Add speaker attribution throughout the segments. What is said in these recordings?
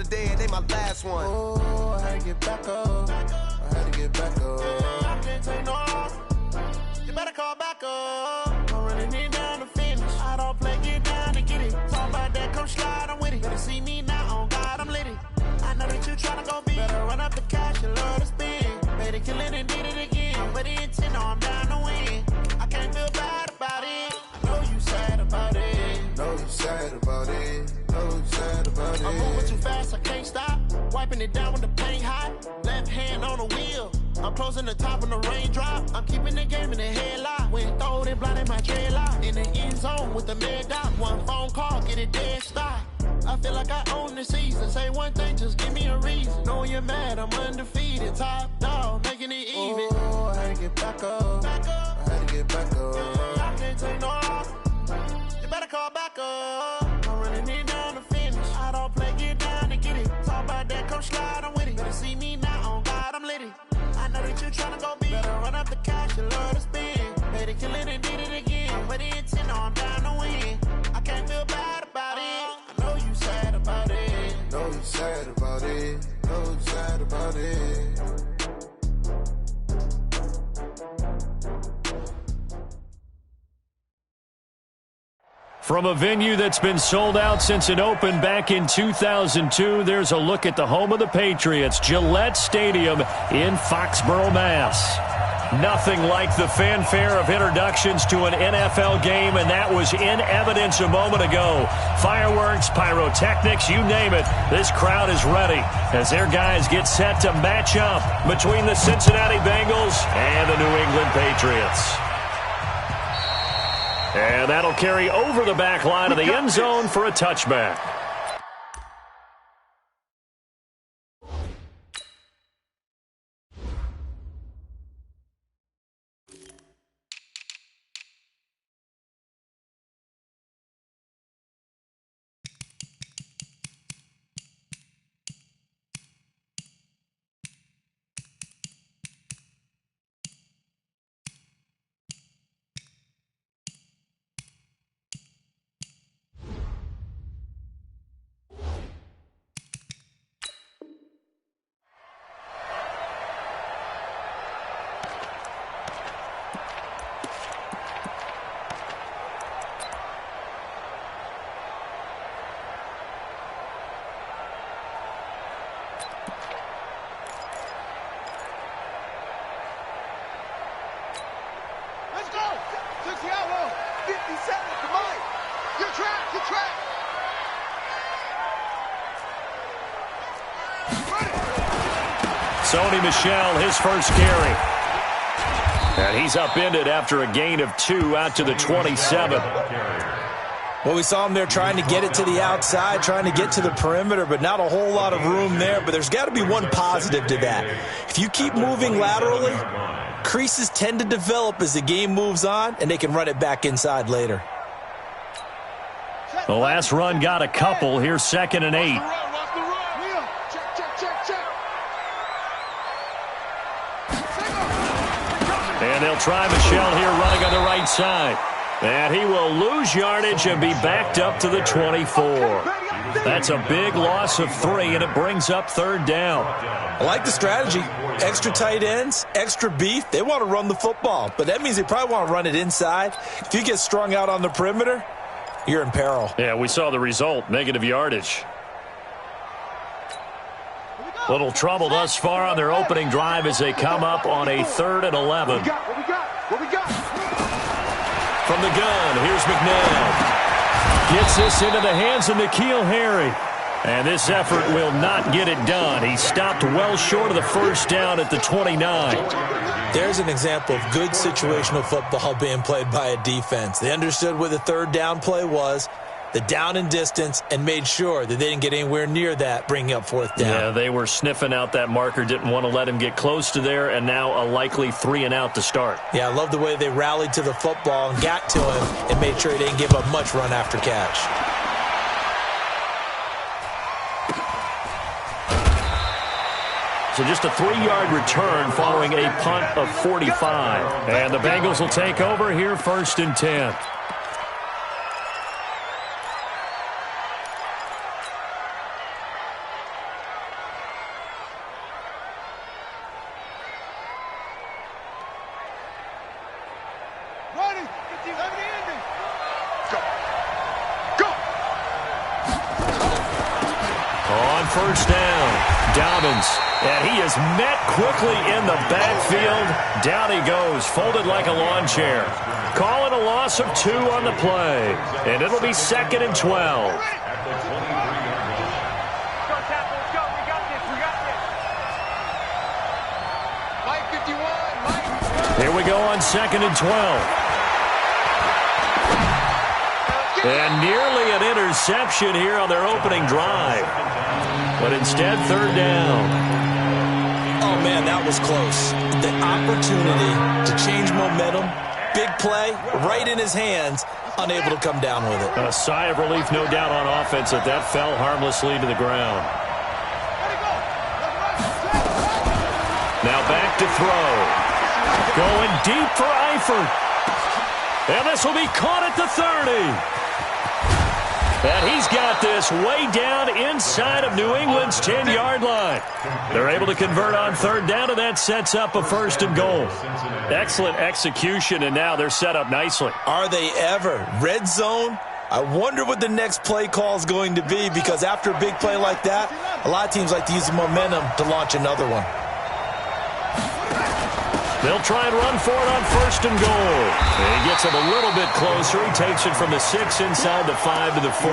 Speaker 1: today and they my last one.
Speaker 2: Oh, I had to get back up. I had to get back up. I can't take no loss. You better call back up. I'm running it down to finish. I don't play, get down to get it. Talk about that, come slide, I'm with it. Better see me now, on God, I'm lit it. I know that you tryna go big. Better run up the cash, you love to spend. Made it, kill it, and did it again. I'm with the intent, no, I'm down to win. I can't feel bad about it. I know you sad about it.
Speaker 3: Know you sad about it. Know you sad about it.
Speaker 2: I'm moving too fast, I can't stop. Wiping it down with the paint hot. Left hand on the wheel. I'm closing the top when the raindrop. I'm keeping the game in the headlock. When throwed and blinded my dreadlock. In the end zone with the mad dot. One phone call, get it dead stop. I feel like I own the season. Say one thing, just give me a reason. Knowing you're mad, I'm undefeated. Top dog, making it even.
Speaker 3: Oh, I had to get back up. I had to get back up.
Speaker 2: I can't take no loss. You better call back up. I'm running it down to finish. I don't play, get down to get it. Talk about that, come slide, I'm with it. Better see me now, on God, I'm lit it. I know that you tryna go big. Better run up the cash, you love to spend. Made it, kill it, and did it again. I'm with the intent, no, I'm down to win. I can't feel bad about it. I know you sad about it.
Speaker 3: Know you sad about it. Know you sad about it.
Speaker 4: From a venue that's been sold out since it opened back in 2002, there's a look at the home of the Patriots, Gillette Stadium in Foxborough, Mass. Nothing like the fanfare of introductions to an NFL game, and that was in evidence a moment ago. Fireworks, pyrotechnics, you name it. This crowd is ready as their guys get set to match up between the Cincinnati Bengals and the New England Patriots. And that'll carry over the back line of the end zone for a touchback. Sony Michel, his first carry. And he's upended after a gain of 2 out to the 27.
Speaker 5: Well, we saw him there trying to get it to the outside, trying to get to the perimeter, but not a whole lot of room there. But there's got to be one positive to that. If you keep moving laterally, creases tend to develop as the game moves on, and they can run it back inside later.
Speaker 4: The last run got a couple. Here's 2nd and 8. And they'll try Michel here running on the right side. And he will lose yardage and be backed up to the 24. That's a big loss of 3, and it brings up 3rd down.
Speaker 5: I like the strategy. Extra tight ends, extra beef. They want to run the football, but that means they probably want to run it inside. If you get strung out on the perimeter, you're in peril.
Speaker 4: Yeah, we saw the result, negative yardage. Little trouble thus far on their opening drive as they come up on a 3rd and 11.
Speaker 6: What we got?
Speaker 4: From the gun, here's McNabb. Gets this into the hands of N'Keal Harry. And this effort will not get it done. He stopped well short of the first down at the 29.
Speaker 5: There's an example of good situational football being played by a defense. They understood where the 3rd down play was, the down and distance, and made sure that they didn't get anywhere near that, bringing up 4th down.
Speaker 4: Yeah, they were sniffing out that marker, didn't want to let him get close to there, and now a likely 3 and out to start.
Speaker 5: Yeah, I love the way they rallied to the football and got to him and made sure he didn't give up much run after catch.
Speaker 4: So just a 3-yard return following a punt of 45. And the Bengals will take over here 1st and 10. on first down. Dobbins, and he is met quickly in the backfield. Down he goes, folded like a lawn chair. Calling a loss of 2 on the play, and it'll be 2nd and 12. Here we go on 2nd and 12. And nearly an interception here on their opening drive. But instead, 3rd down.
Speaker 5: Oh, man, that was close. The opportunity to change momentum, big play, right in his hands, unable to come down with it.
Speaker 4: A sigh of relief, no doubt, on offense that fell harmlessly to the ground. Now back to throw. Going deep for Eifert. And this will be caught at the 30. And he's got this way down inside of New England's 10-yard line. They're able to convert on 3rd down, and that sets up a 1st and goal. Excellent execution, and now they're set up nicely.
Speaker 5: Are they ever? Red zone? I wonder what the next play call is going to be, because after a big play like that, a lot of teams like to use the momentum to launch another one.
Speaker 4: They'll try and run for it on 1st and goal. And he gets it a little bit closer. He takes it from the 6 inside the 5 to the 4.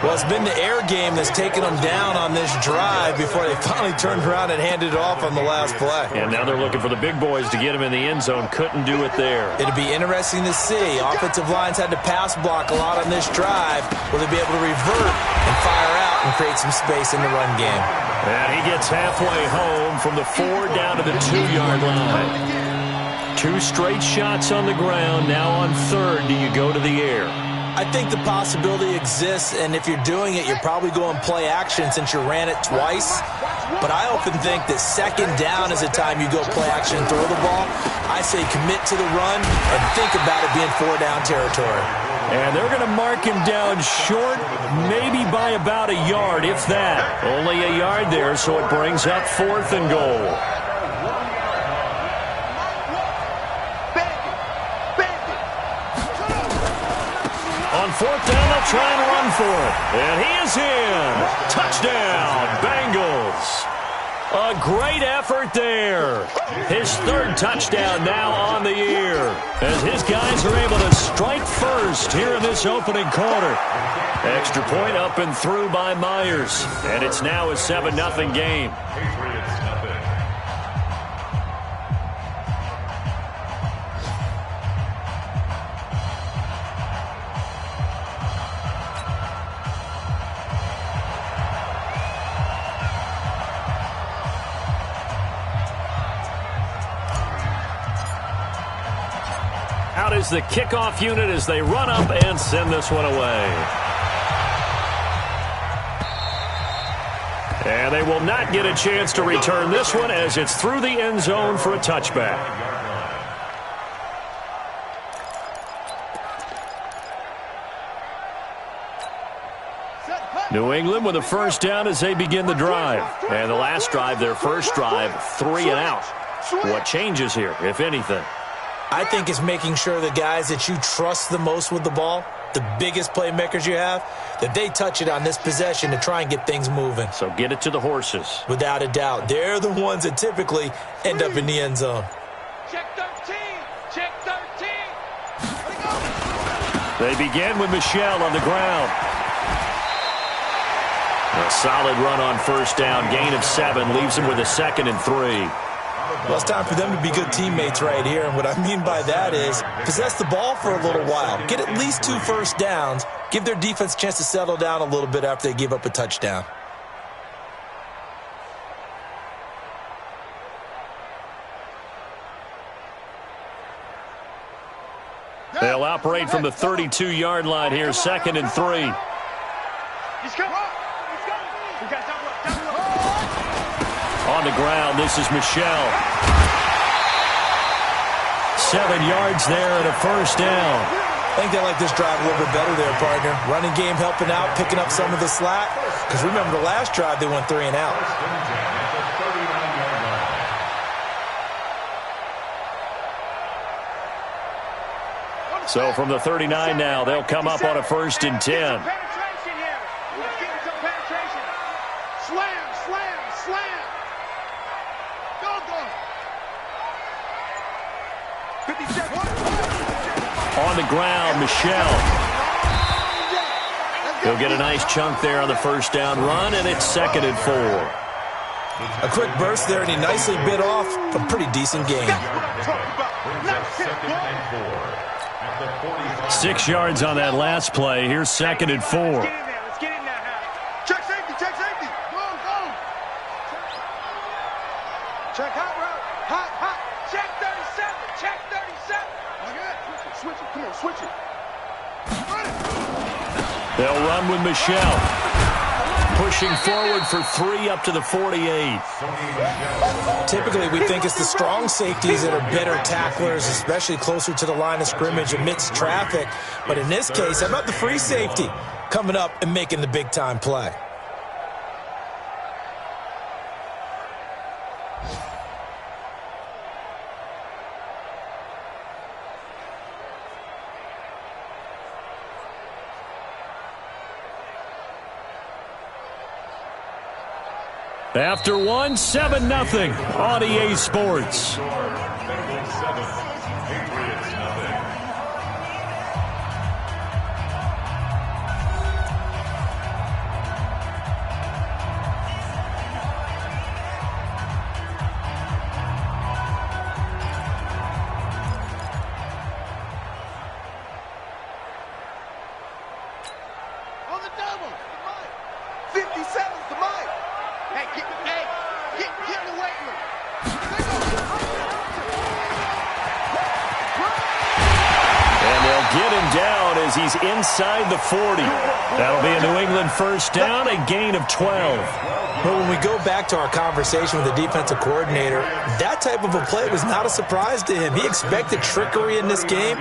Speaker 5: Well, it's been the air game that's taken them down on this drive before they finally turned around and handed it off on the last play.
Speaker 4: And now they're looking for the big boys to get him in the end zone. Couldn't do it there.
Speaker 5: It'll be interesting to see. Offensive lines had to pass block a lot on this drive. Will they be able to revert and fire out and create some space in the run game?
Speaker 4: And he gets halfway home from the 4 down to the 2-yard line. 2 straight shots on the ground. Now on 3rd, do you go to the air?
Speaker 5: I think the possibility exists, and if you're doing it, you're probably going play action since you ran it twice. But I often think that 2nd down is the time you go play action and throw the ball. I say commit to the run and think about it being 4-down territory.
Speaker 4: And they're going to mark him down short, maybe by about a yard, if that. Only a yard there, so it brings up 4th and goal. On 4th down, they'll try and run for it. And he is in. Touchdown, Bengals. A great effort there. His 3rd touchdown now on the year, as his guys are able to strike first here in this opening quarter. Extra point up and through by Myers. And it's now a 7-0 game. Out is the kickoff unit as they run up and send this one away. And they will not get a chance to return this one as it's through the end zone for a touchback. New England with a 1st down as they begin the drive. And the last drive, their first drive, 3 and out. What changes here, if anything?
Speaker 5: I think it's making sure the guys that you trust the most with the ball, the biggest playmakers you have, that they touch it on this possession to try and get things moving.
Speaker 4: So get it to the horses.
Speaker 5: Without a doubt. They're the ones that typically end up in the end zone.
Speaker 1: Check 13. Check 13.
Speaker 4: They begin with Michel on the ground. A solid run on 1st down. Gain of 7 leaves him with a 2nd and 3.
Speaker 5: Well, it's time for them to be good teammates right here. And what I mean by that is possess the ball for a little while. Get at least 2 first downs. Give their defense a chance to settle down a little bit after they give up a touchdown.
Speaker 4: They'll operate from the 32-yard line here, 2nd and 3.
Speaker 1: He's coming. He's coming. We got double up.
Speaker 4: On the ground, this is Michel. 7 yards there and a 1st down.
Speaker 5: I think they like this drive a little bit better there, partner. Running game helping out, picking up some of the slack. Because remember the last drive, they went 3 and out.
Speaker 4: So from the 39 now, they'll come up on a 1st and 10.
Speaker 1: Penetration here. Let's get some penetration.
Speaker 4: On the ground, Michel. He'll get a nice chunk there on the first down run, and it's 2nd and 4.
Speaker 5: A quick burst there, and he nicely bit off a pretty decent gain.
Speaker 4: 6 yards on that last play. Here's 2nd and 4.
Speaker 1: Let's get in there. Check safety, check safety. Go. Check hot route. Hot. Check 37. Switch it. Come on, switch it.
Speaker 4: They'll run with Michel. Pushing forward for 3 up to the 48.
Speaker 5: Typically, we think it's the strong safeties that are better tacklers, especially closer to the line of scrimmage amidst traffic. But in this case, how about the free safety coming up and making the big-time play?
Speaker 4: After 1, 7-0 on EA Sports.
Speaker 6: Bengals 7, Patriots nothing.
Speaker 1: On the double. 57's the mic. Hey, get in the weight room.
Speaker 4: And they'll get him down as he's inside the 40. That'll be a New England first down, a gain of 12.
Speaker 5: But when we go back to our conversation with the defensive coordinator, that type of a play was not a surprise to him. He expected trickery in this game,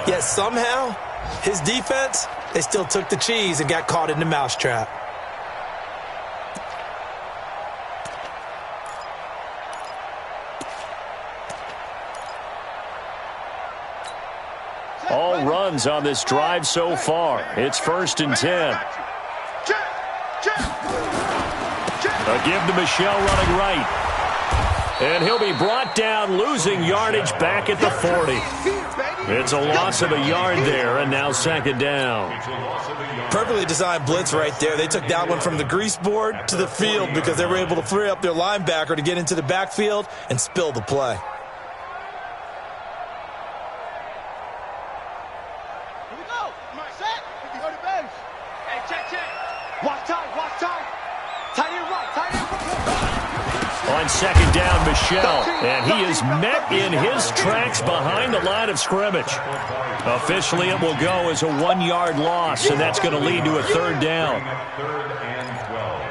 Speaker 5: yet somehow his defense, they still took the cheese and got caught in the mousetrap.
Speaker 4: All runs on this drive so far. It's 1st and 10. A give to Michel running right. And he'll be brought down, losing yardage back at the 40. It's a loss of a yard there, and now 2nd down.
Speaker 5: Perfectly designed blitz right there. They took that one from the grease board to the field because they were able to free up their linebacker to get into the backfield and spill the play.
Speaker 4: On 2nd down, Michel, and he is met in his tracks behind the line of scrimmage. Officially, it will go as a 1-yard loss, and that's going to lead to a 3rd down.
Speaker 6: 3rd and 12.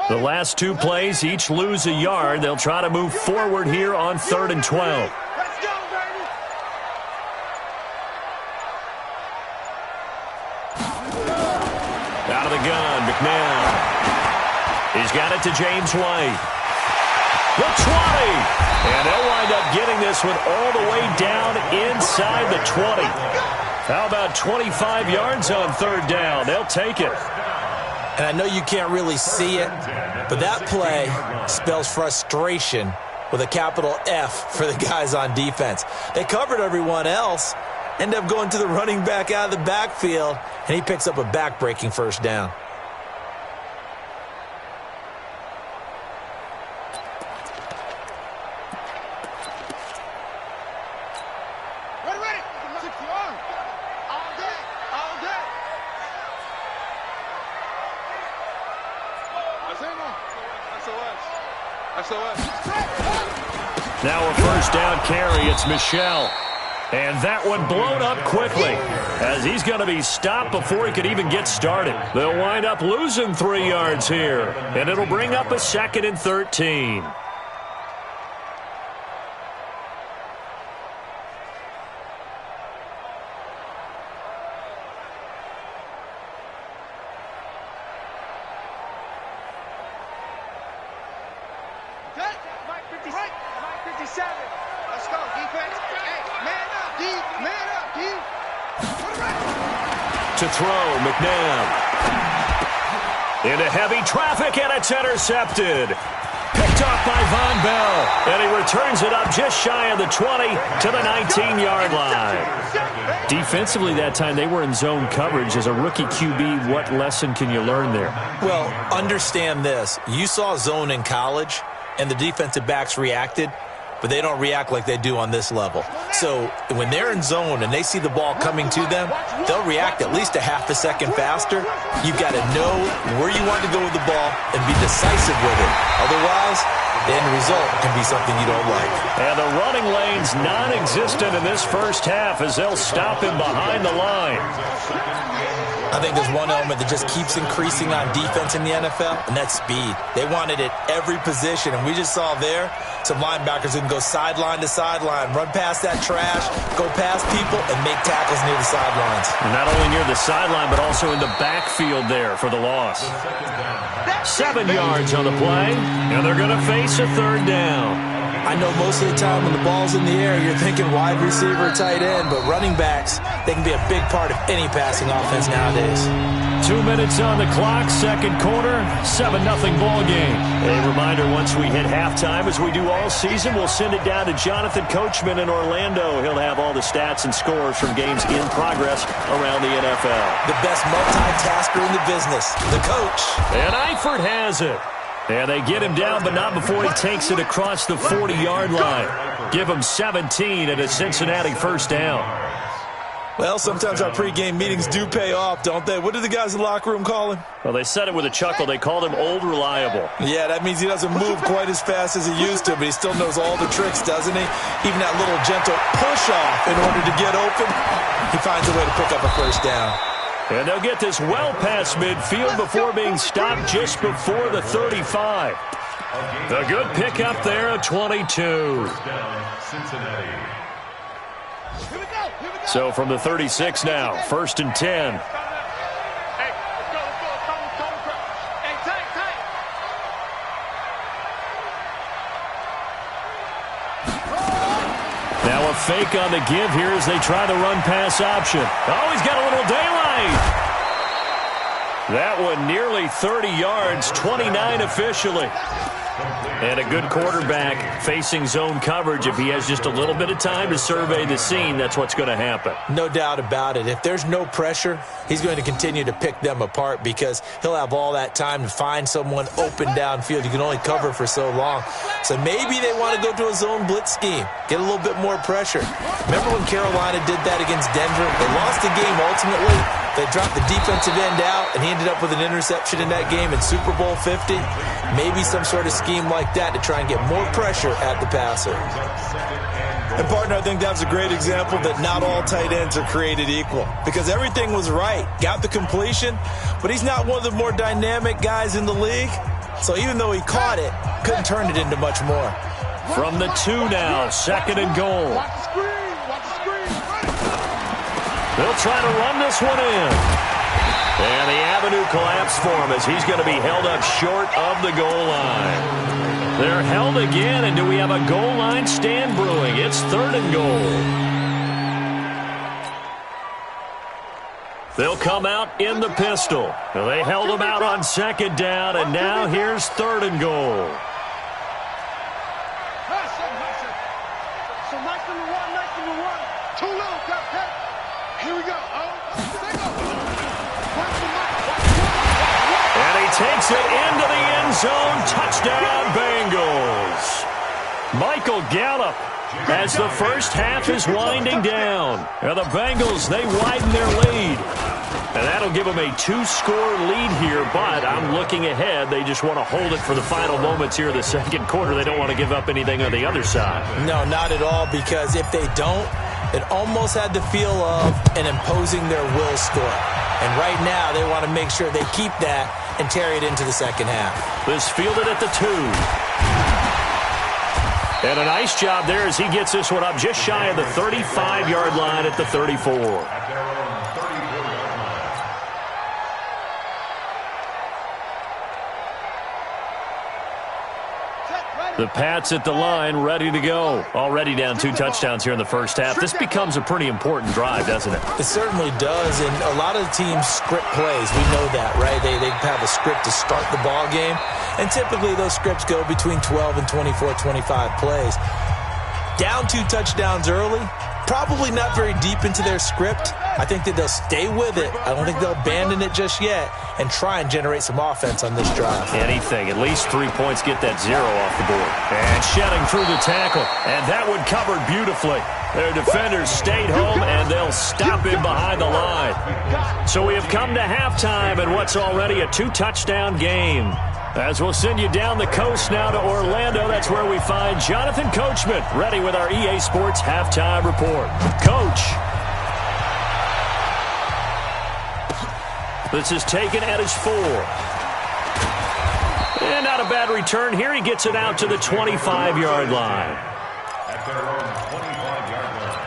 Speaker 4: The last 2 plays each lose a yard. They'll try to move forward here on 3rd and 12.
Speaker 1: Let's go, baby.
Speaker 4: Out of the gun, McMahon. He's got it to James White. The 20. And they'll wind up getting this one all the way down inside the 20. How about 25 yards on 3rd down? They'll take it.
Speaker 5: And I know you can't really see it, but that play spells frustration with a capital F for the guys on defense. They covered everyone else, end up going to the running back out of the backfield, and he picks up a back-breaking 1st down.
Speaker 1: Ready. 60 on. All day. SOS.
Speaker 4: Now a 1st down carry. It's Michel. And that one blown up quickly as he's going to be stopped before he could even get started. They'll wind up losing 3 yards here, and it'll bring up a 2nd and 13.
Speaker 1: Mike 57. Let's go, defense. Hey, man up. D. Man up, D.
Speaker 4: To throw, McNabb. Into heavy traffic, and it's intercepted. Picked off by Von Bell, and he returns it up just shy of the 20 to the 19-yard line. Defensively that time, they were in zone coverage. As a rookie QB, what lesson can you learn there?
Speaker 5: Well, understand this. You saw zone in college, and the defensive backs reacted, but they don't react like they do on this level. So when they're in zone and they see the ball coming to them, they'll react at least a half a second faster. You've got to know where you want to go with the ball and be decisive with it. Otherwise, the end result can be something you don't like.
Speaker 4: And the running lane's non-existent in this first half as they'll stop him behind the line.
Speaker 5: I think there's one element that just keeps increasing on defense in the NFL, and that's speed. They want it at every position, and we just saw there some linebackers who can go sideline to sideline, run past that trash, go past people, and make tackles near the sidelines.
Speaker 4: Not only near the sideline, but also in the backfield there for the loss. 7 yards on the play, and they're going to face a third down.
Speaker 5: I know most of the time when the ball's in the air, you're thinking wide receiver, tight end, but running backs, they can be a big part of any passing offense nowadays.
Speaker 4: 2 minutes on the clock, second quarter, 7-0 ball game. A reminder, once we hit halftime, as we do all season, we'll send it down to Jonathan Coachman in Orlando. He'll have all the stats and scores from games in progress around the NFL.
Speaker 5: The best multitasker in the business, the coach.
Speaker 4: And Eifert has it. And they get him down, but not before he takes it across the 40-yard line. Give him 17 and a Cincinnati first down.
Speaker 5: Well, sometimes our pregame meetings do pay off, don't they? What did the guys in the locker room call him?
Speaker 4: Well, they said it with a chuckle. They called him Old Reliable.
Speaker 5: Yeah, that means he doesn't move quite as fast as he used to, but he still knows all the tricks, doesn't he? Even that little gentle push-off in order to get open, he finds a way to pick up a first down.
Speaker 4: And they'll get this well past midfield before being stopped just before the 35. A good pickup there at 22. So from the 36 now, 1st and 10. Now a fake on the give here as they try the run-pass option. Oh, he's got a little daylight. That one nearly 30 yards, 29 officially. And a good quarterback facing zone coverage. If he has just a little bit of time to survey the scene, that's what's going to happen.
Speaker 5: No doubt about it. If there's no pressure, he's going to continue to pick them apart because he'll have all that time to find someone open downfield. You can only cover for so long. So maybe they want to go to a zone blitz scheme, get a little bit more pressure. Remember when Carolina did that against Denver? They lost the game ultimately. They dropped the defensive end out, and he ended up with an interception in that game in Super Bowl 50. Maybe some sort of scheme like that to try and get more pressure at the passer. And, partner, I think that's a great example that not all tight ends are created equal because everything was right. Got the completion, but he's not one of the more dynamic guys in the league. So even though he caught it, couldn't turn it into much more.
Speaker 4: From the 2 now, 2nd and goal. They'll try to run this one in. And the avenue collapsed for him as he's going to be held up short of the goal line. They're held again, and do we have a goal line stand brewing? It's 3rd and goal. They'll come out in the pistol. They held him out on 2nd down, and now here's 3rd and goal.
Speaker 1: So nice number one. Too low, here we go.
Speaker 4: And he takes it into the end zone. Touchdown, Bengals. Michael Gallup as the first half is winding down. And the Bengals, they widen their lead. And that'll give them a 2-score lead here, but I'm looking ahead. They just want to hold it for the final moments here in the second quarter. They don't want to give up anything on the other side.
Speaker 5: No, not at all, because if they don't, it almost had the feel of an imposing their will score. And right now, they want to make sure they keep that and carry it into the second half.
Speaker 4: This fielded at the 2. And a nice job there as he gets this one up just shy of the 35-yard line at the 34. The Pats at the line, ready to go. Already down 2 touchdowns here in the first half. This becomes a pretty important drive, doesn't it?
Speaker 5: It certainly does, and a lot of the teams script plays. We know that, right? They have a script to start the ball game, and typically those scripts go between 12 and 24, 25 plays. Down 2 touchdowns early, probably not very deep into their script. I think that they'll stay with it. I don't think they'll abandon it just yet and try and generate some offense on this drive.
Speaker 4: Anything. At least 3 points get that 0 off the board. And shedding through the tackle. And that one covered beautifully. Their defenders stayed home, and they'll stop him behind the line. So we have come to halftime in what's already a 2-touchdown game. As we'll send you down the coast now to Orlando, that's where we find Jonathan Coachman, ready with our EA Sports Halftime Report. Coach. This is taken at his 4. And not a bad return here. He gets it out to the 25-yard line.
Speaker 6: At their own 25-yard line.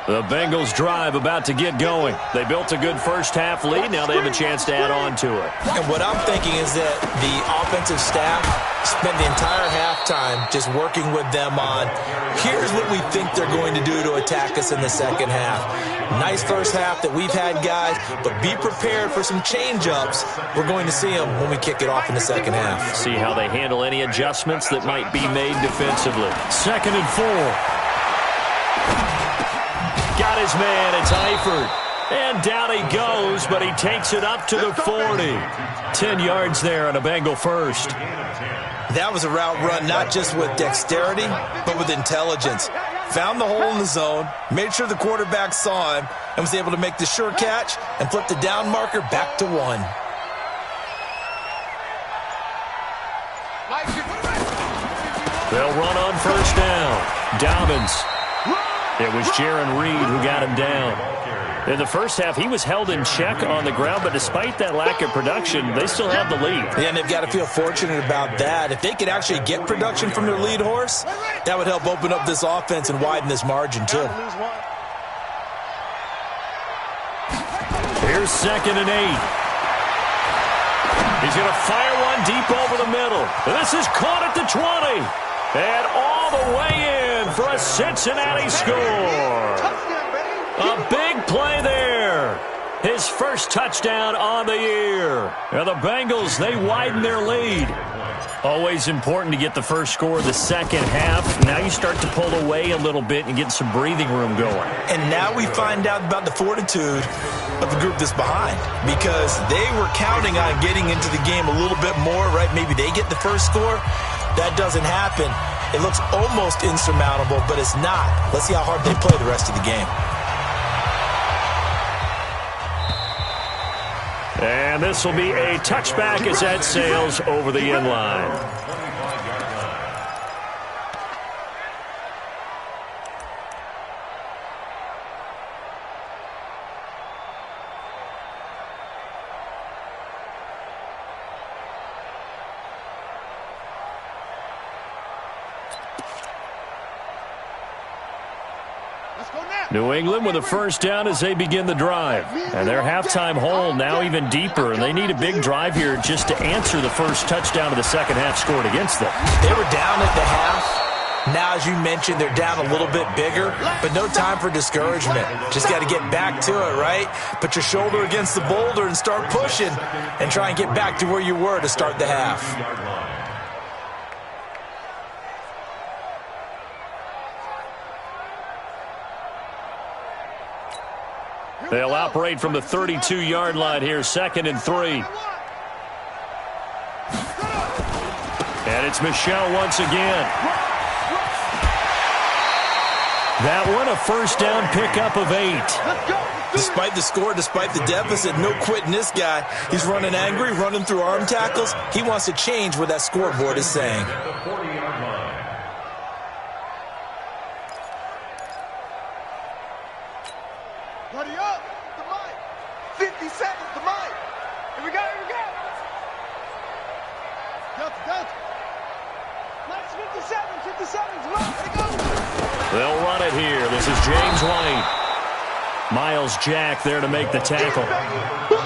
Speaker 4: The Bengals drive about to get going. They built a good first-half lead. Now they have a chance to add on to it.
Speaker 5: And what I'm thinking is that the offensive staff spent the entire halftime just working with them on, here's what we think they're going to do to attack us in the second half. Nice first half that we've had, guys, but be prepared for some change-ups. We're going to see them when we kick it off in the second half.
Speaker 4: See how they handle any adjustments that might be made defensively. 2nd and 4. Got his man, it's Eifert. And down he goes, but he takes it up to the 40. 10 yards there on a Bengal first.
Speaker 5: That was a route run not just with dexterity, but with intelligence. Found the hole in the zone, made sure the quarterback saw him, and was able to make the sure catch and flip the down marker back to 1.
Speaker 4: They'll run on first down. Dobbins. It was Jaron Reed who got him down. In the first half, he was held in check on the ground, but despite that lack of production, they still have the lead.
Speaker 5: Yeah, and they've got to feel fortunate about that. If they could actually get production from their lead horse, that would help open up this offense and widen this margin, too.
Speaker 4: Here's 2nd and 8. He's going to fire one deep over the middle. This is caught at the 20. And all the way in for a Cincinnati score. A big play there. His first touchdown on the year. And the Bengals, they widen their lead. Always important to get the first score of the second half. Now you start to pull away a little bit and get some breathing room going.
Speaker 5: And now we find out about the fortitude of the group that's behind, because they were counting on getting into the game a little bit more, right? Maybe they get the first score. That doesn't happen. It looks almost insurmountable, but it's not. Let's see how hard they play the rest of the game.
Speaker 4: And this will be a touchback as that sails over the end line. New England with a first down as they begin the drive. And their halftime hole now even deeper. And they need a big drive here just to answer the first touchdown of the second half scored against them.
Speaker 5: They were down at the half. Now, as you mentioned, they're down a little bit bigger, but no time for discouragement. Just got to get back to it, right? Put your shoulder against the boulder and start pushing and try and get back to where you were to start the half.
Speaker 4: They'll operate from the 32-yard line here, 2nd and 3. And it's Michel once again. That one, a first down pickup of 8.
Speaker 5: Despite the score, despite the deficit, no quitting this guy. He's running angry, running through arm tackles. He wants to change what that scoreboard is saying.
Speaker 1: Buddy up, the mic. 50 seconds, the mic. Here we go, here we go. Delta, Delta.
Speaker 4: They'll run it here. This is James White. Miles Jack there to make the tackle.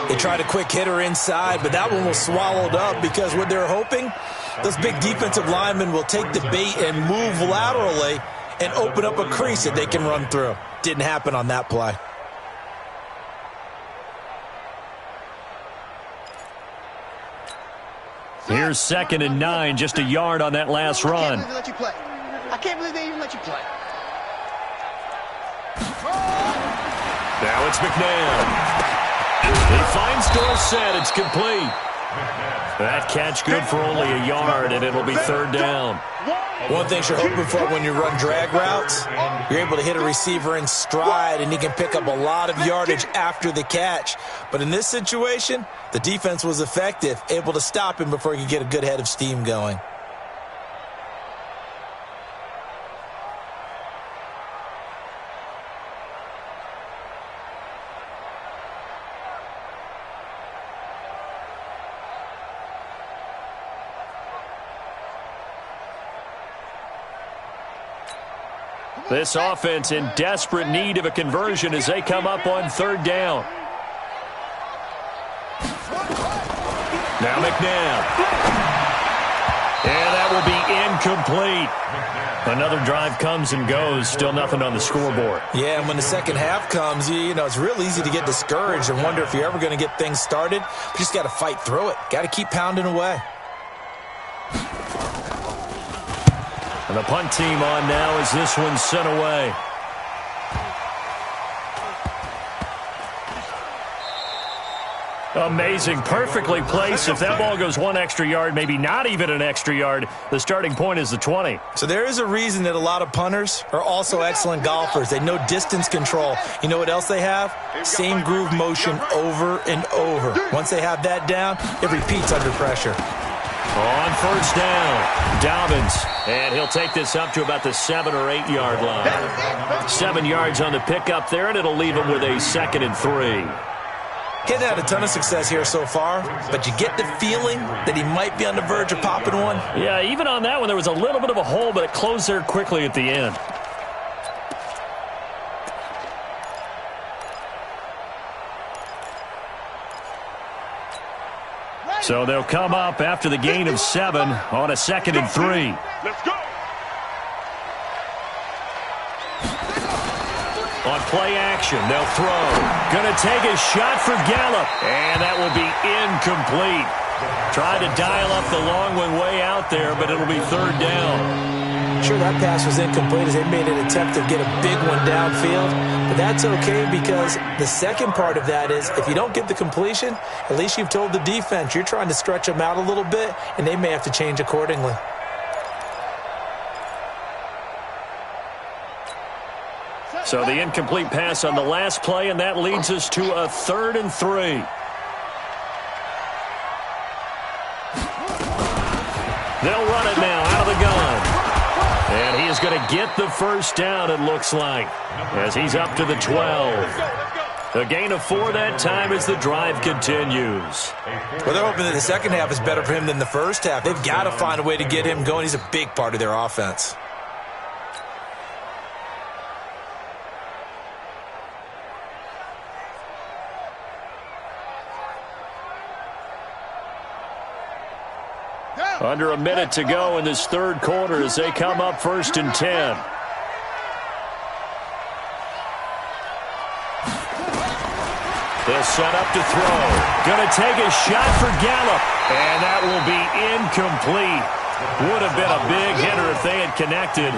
Speaker 5: They tried a quick hitter inside, but that one was swallowed up because what they're hoping, those big defensive linemen will take the bait and move laterally and open up a crease that they can run through. Didn't happen on that play.
Speaker 4: Here's 2nd and 9, just a yard on that last run.
Speaker 1: I can't believe they even let you play.
Speaker 4: Now it's McNabb. He finds Dorsett. It's complete. That catch good for only a yard, and it'll be 3rd down.
Speaker 5: One thing you're hoping for when you run drag routes, you're able to hit a receiver in stride, and he can pick up a lot of yardage after the catch. But in this situation, the defense was effective, able to stop him before he could get a good head of steam going.
Speaker 4: This offense in desperate need of a conversion as they come up on 3rd down. Now McNabb. And that will be incomplete. Another drive comes and goes. Still nothing on the scoreboard.
Speaker 5: Yeah, and when the second half comes, you know, it's real easy to get discouraged and wonder if you're ever going to get things started. You just got to fight through it. Got to keep pounding away.
Speaker 4: And the punt team on now as this one's sent away. Amazing. Perfectly placed. If that ball goes 1 extra yard, maybe not even an extra yard, the starting point is the 20.
Speaker 5: So there is a reason that a lot of punters are also excellent golfers. They know distance control. You know what else they have? Same groove motion over and over. Once they have that down, it repeats under pressure.
Speaker 4: On 1st down, Dobbins. And he'll take this up to about the 7 or 8 yard line. 7 yards on the pickup there, and it'll leave him with a 2nd and 3.
Speaker 5: He hasn't had a ton of success here so far, but you get the feeling that he might be on the verge of popping one.
Speaker 4: Yeah, even on that one, there was a little bit of a hole, but it closed there quickly at the end. So they'll come up after the gain of 7 on a 2nd and 3.
Speaker 6: Let's go.
Speaker 4: On play action, they'll throw. Going to take a shot for Gallup, and that will be incomplete. Tried to dial up the long one way out there, but it'll be 3rd down.
Speaker 5: Sure, that pass was incomplete as they made an attempt to get a big one downfield, but that's okay because the second part of that is if you don't get the completion, at least you've told the defense you're trying to stretch them out a little bit, and they may have to change accordingly.
Speaker 4: So the incomplete pass on the last play, and that leads us to a 3rd and 3. They'll run it now out of the gun. And he is going to get the 1st down, it looks like, as he's up to the 12. A gain of 4 that time as the drive continues.
Speaker 5: Well, they're hoping that the second half is better for him than the first half. They've got to find a way to get him going. He's a big part of their offense.
Speaker 4: Under a minute to go in this 3rd quarter as they come up 1st and 10. They'll set up to throw. Going to take a shot for Gallup, and that will be incomplete. Would have been a big hitter if they had connected.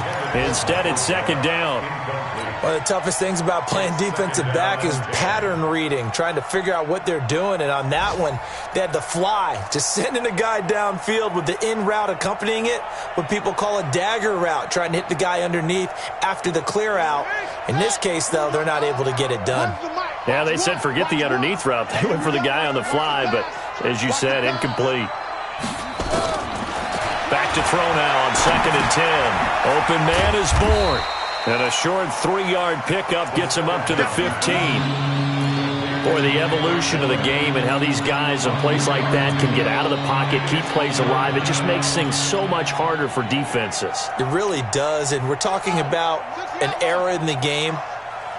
Speaker 4: Instead, it's 2nd down.
Speaker 5: One of the toughest things about playing defensive back is pattern reading, trying to figure out what they're doing. And on that one, they had the fly, just sending a guy downfield with the in route accompanying it, what people call a dagger route, trying to hit the guy underneath after the clear out. In this case, though, they're not able to get it done.
Speaker 4: Yeah, they said forget the underneath route. They went for the guy on the fly, but as you said, incomplete. Back to throw now on 2nd and 10. Open man is born. And a short 3-yard pickup gets him up to the 15. Boy, the evolution of the game and how these guys in plays like that can get out of the pocket, keep plays alive, it just makes things so much harder for defenses.
Speaker 5: It really does, and we're talking about an era in the game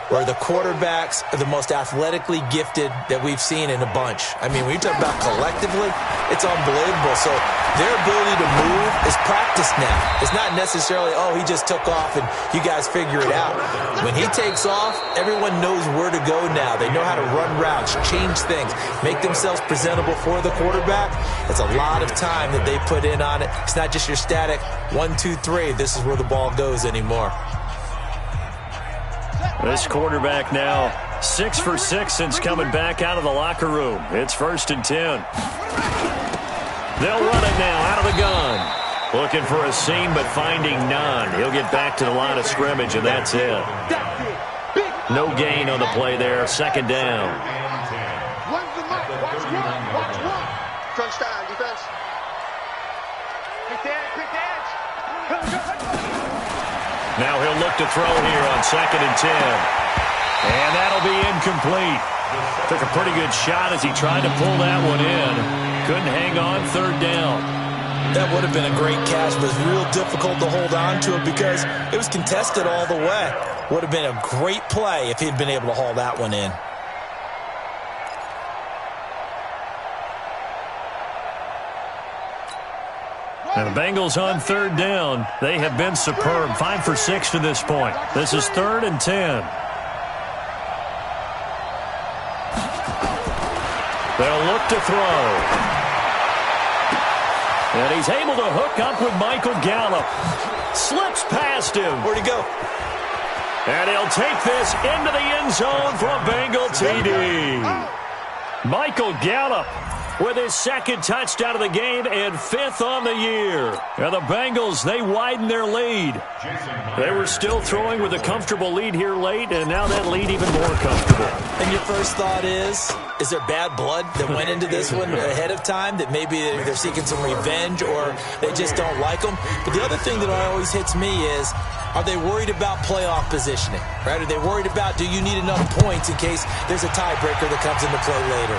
Speaker 5: where the quarterbacks are the most athletically gifted that we've seen in a bunch. I mean, when you talk about collectively, it's unbelievable. So their ability to move is practiced now. It's not necessarily, oh, he just took off and you guys figure it out. When he takes off, everyone knows where to go now. They know how to run routes, change things, make themselves presentable for the quarterback. It's a lot of time that they put in on it. It's not just your static 1, 2, 3. This is where the ball goes anymore.
Speaker 4: This quarterback now 6 for 6 since coming back out of the locker room. It's 1st and 10. They'll run it now out of the gun. Looking for a seam, but finding none. He'll get back to the line of scrimmage, and that's it. No gain on the play there. 2nd down.
Speaker 1: Crunch time, defense. Quick edge.
Speaker 4: Now he'll look to throw here on 2nd and 10. And that'll be incomplete. Took a pretty good shot as he tried to pull that one in. Couldn't hang on 3rd down.
Speaker 5: That would have been a great catch, but it was real difficult to hold on to it because it was contested all the way. Would have been a great play if he'd been able to haul that one in.
Speaker 4: And the Bengals on 3rd down. They have been superb. 5 for 6 to this point. This is 3rd and 10. They'll look to throw. And he's able to hook up with Michael Gallup. Slips past him.
Speaker 5: Where'd he go?
Speaker 4: And he'll take this into the end zone for a Bengal TD. Michael Gallup with his 2nd touchdown of the game and 5th on the year. And the Bengals, they widen their lead. They were still throwing with a comfortable lead here late, and now that lead even more comfortable.
Speaker 5: And your first thought is there bad blood that went into this one ahead of time, that maybe they're seeking some revenge or they just don't like them? But the other thing that always hits me is, are they worried about playoff positioning? Right? Are they worried about, do you need enough points in case there's a tiebreaker that comes into play later?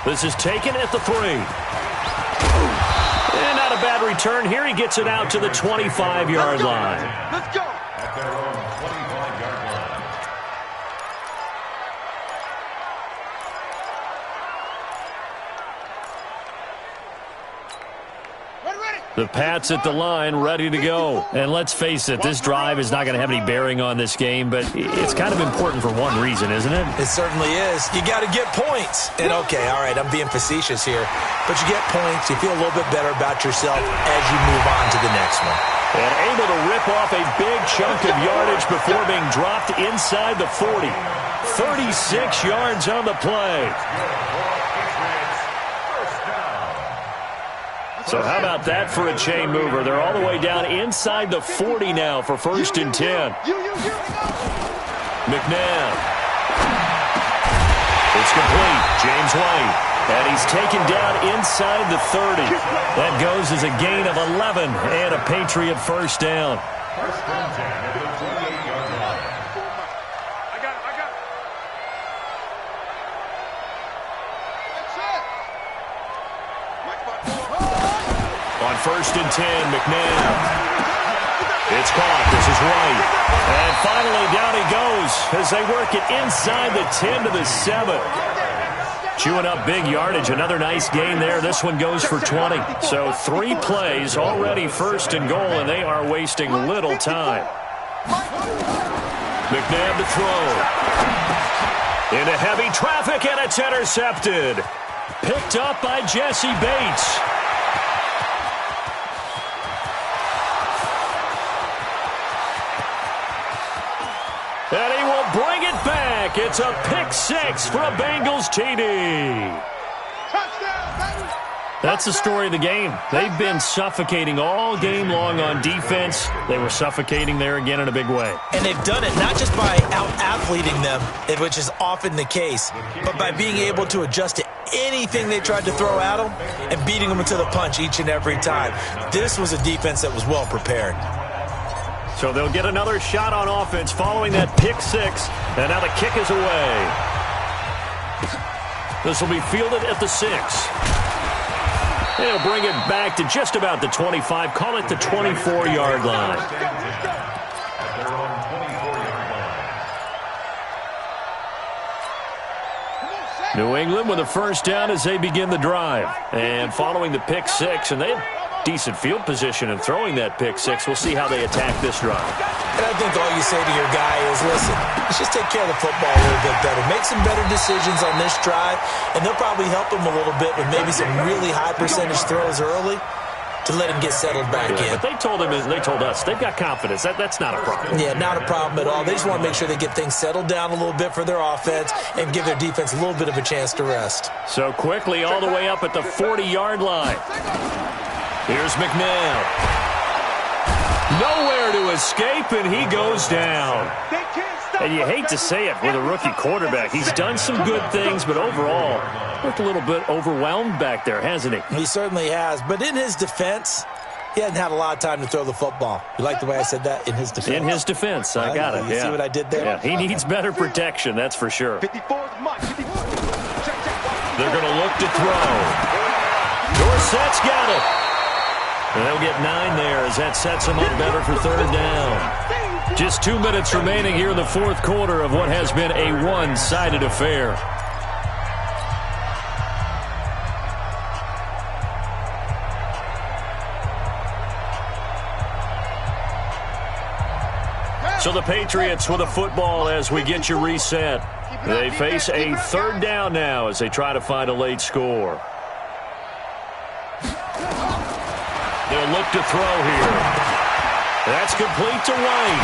Speaker 4: This is taken at the 3. And not a bad return here. He gets it out to the 25-yard line.
Speaker 1: Let's go.
Speaker 6: At their own 25-yard line.
Speaker 4: The Pats at the line, ready to go. And let's face it, this drive is not going to have any bearing on this game, but it's kind of important for one reason, isn't it?
Speaker 5: It certainly is. You got to get points. And okay, all right, I'm being facetious here, but you get points, you feel a little bit better about yourself as you move on to the next one.
Speaker 4: And able to rip off a big chunk of yardage before being dropped inside the 40. 36 yards on the play. So how about that for a chain mover? They're all the way down inside the 40 now for 1st and 10. McNabb. It's complete. James White. And he's taken down inside the 30. That goes as a gain of 11 and a Patriot 1st down.
Speaker 6: 1st and 10 at the 28-yard line.
Speaker 1: I got it.
Speaker 4: On 1st and 10, McNabb. It's caught. This is White. And finally, down he goes as they work it inside the 10 to the 7. Chewing up big yardage. Another nice gain there. This one goes for 20. So 3 plays, already 1st and goal, and they are wasting little time. McNabb to throw. Into heavy traffic, and it's intercepted. Picked up by Jesse Bates. And he will bring it back. It's a pick 6 for a Bengals TD. That's the story of the game. They've been suffocating all game long on defense. They were suffocating there again in a big way.
Speaker 5: And they've done it not just by out-athleting them, which is often the case, but by being able to adjust to anything they tried to throw at them and beating them to the punch each and every time. This was a defense that was well prepared.
Speaker 4: So they'll get another shot on offense following that pick 6. And now the kick is away. This will be fielded at the 6. They'll bring it back to just about the 25. Call it the 24-yard line.
Speaker 6: At their own 24-yard line.
Speaker 4: New England with a first down as they begin the drive. And following the pick 6, and they have decent field position in throwing that pick 6. We'll see how they attack this drive.
Speaker 5: And I think all you say to your guy is, listen, let's just take care of the football a little bit better. Make some better decisions on this drive, and they'll probably help him a little bit with maybe some really high percentage throws early to let him get settled back in.
Speaker 4: But they told us, they've got confidence. That's not a problem.
Speaker 5: Yeah, not a problem at all. They just want to make sure they get things settled down a little bit for their offense and give their defense a little bit of a chance to rest.
Speaker 4: So quickly all the way up at the 40-yard line. Here's McNabb. Nowhere to escape, and he goes down. And you hate to say it with a rookie quarterback. He's done some good things, but overall, looked a little bit overwhelmed back there, hasn't he?
Speaker 5: He certainly has. But in his defense, he hadn't had a lot of time to throw the football. You like the way I said that? In his defense.
Speaker 4: In his defense. I got it.
Speaker 5: You see what I did there?
Speaker 4: Yeah, he needs better protection, that's for sure.
Speaker 1: 54 Mike. 54.
Speaker 4: They're going to look to throw. Dorsett's got it. And they'll get 9 there as that sets them up better for third down. Just 2 minutes remaining here in the fourth quarter of what has been a one-sided affair. So the Patriots with a football as we get you reset. They face a third down now as they try to find a late score. They'll look to throw here. That's complete to White.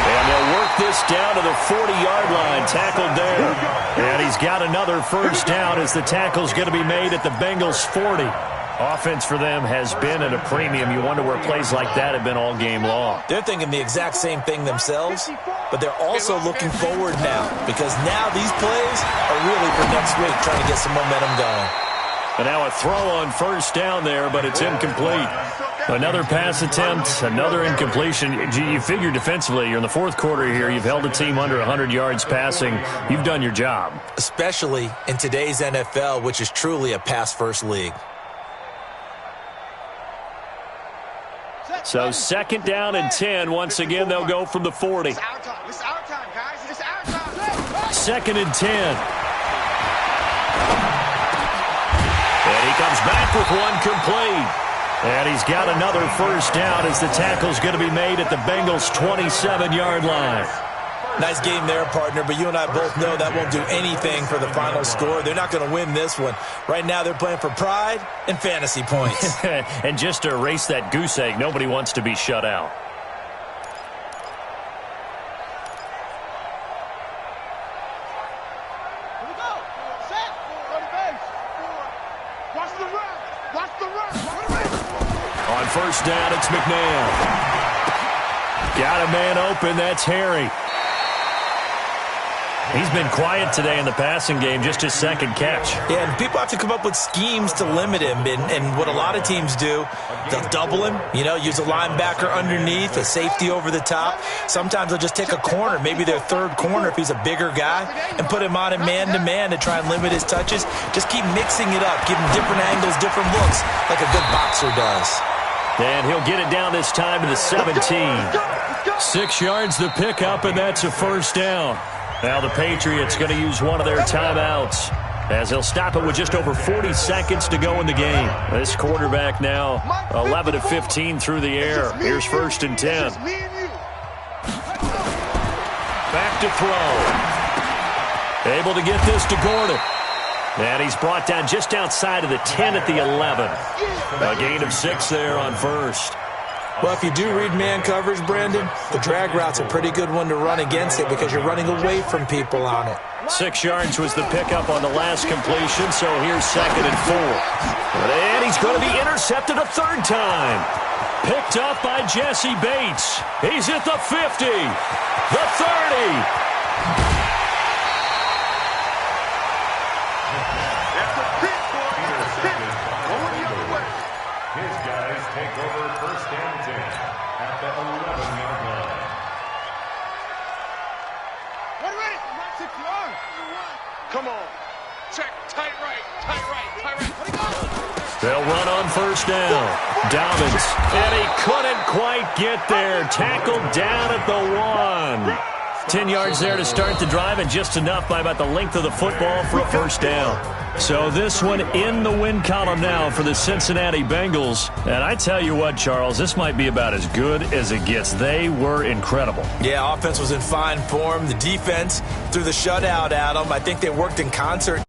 Speaker 4: And they'll work this down to the 40-yard line, tackled there. And he's got another first down as the tackle's going to be made at the Bengals' 40. Offense for them has been at a premium. You wonder where plays like that have been all game long.
Speaker 5: They're thinking the exact same thing themselves, but they're also looking forward now because now these plays are really for next week, trying to get some momentum going.
Speaker 4: And now a throw on first down there, but it's incomplete. Another pass attempt, another incompletion. You figure defensively, you're in the fourth quarter here. You've held a team under 100 yards passing. You've done your job.
Speaker 5: Especially in today's NFL, which is truly a pass-first league.
Speaker 4: So second down and 10. Once again, they'll go from the 40.
Speaker 1: It's our time. It's our time, guys. It's our time.
Speaker 4: Second and 10. And he comes back with one complete. And he's got another first down as the tackle's going to be made at the Bengals' 27-yard line.
Speaker 5: Nice game there, partner, but you and I both know that won't do anything for the final score. They're not going to win this one. Right now they're playing for pride and fantasy points.
Speaker 4: And just to erase that goose egg, nobody wants to be shut out.
Speaker 1: Here we go. Set. Go to base. Watch the run. Watch the run.
Speaker 4: On first down, it's McNabb. Got a man open. That's Harry. He's been quiet today in the passing game, just his second catch.
Speaker 5: Yeah, and people have to come up with schemes to limit him. And what a lot of teams do, they'll double him, use a linebacker underneath, a safety over the top. Sometimes they'll just take a corner, maybe their third corner if he's a bigger guy, and put him on him man-to-man to try and limit his touches. Just keep mixing it up, give him different angles, different looks, like a good boxer does.
Speaker 4: And he'll get it down this time to the 17. 6 yards the pickup, and that's a first down. Now the Patriots going to use one of their timeouts as they'll stop it with just over 40 seconds to go in the game. This quarterback now 11 of 15 through the air. Here's first and 10. Back to throw. Able to get this to Gordon. And he's brought down just outside of the 10 at the 11. A gain of 6 there on first.
Speaker 5: Well, if you do read man coverage, Brandon, the drag route's a pretty good one to run against it because you're running away from people on it.
Speaker 4: 6 yards was the pickup on the last completion, so here's second and 4. And he's going to be intercepted a third time. Picked up by Jesse Bates. He's at the 50, the 30.
Speaker 6: His guys take over first and 10 at the 11-yard line.
Speaker 1: Come on. Check, tight right, tight right, tight right. Let it go.
Speaker 4: They'll run on first down. Dobbins, and he couldn't quite get there. Tackled down at the 1. 10 yards there to start the drive, and just enough by about the length of the football for a first down. So this one in the win column now for the Cincinnati Bengals. And I tell you what, Charles, this might be about as good as it gets. They were incredible.
Speaker 5: Yeah, offense was in fine form. The defense threw the shutout at them. I think they worked in concert.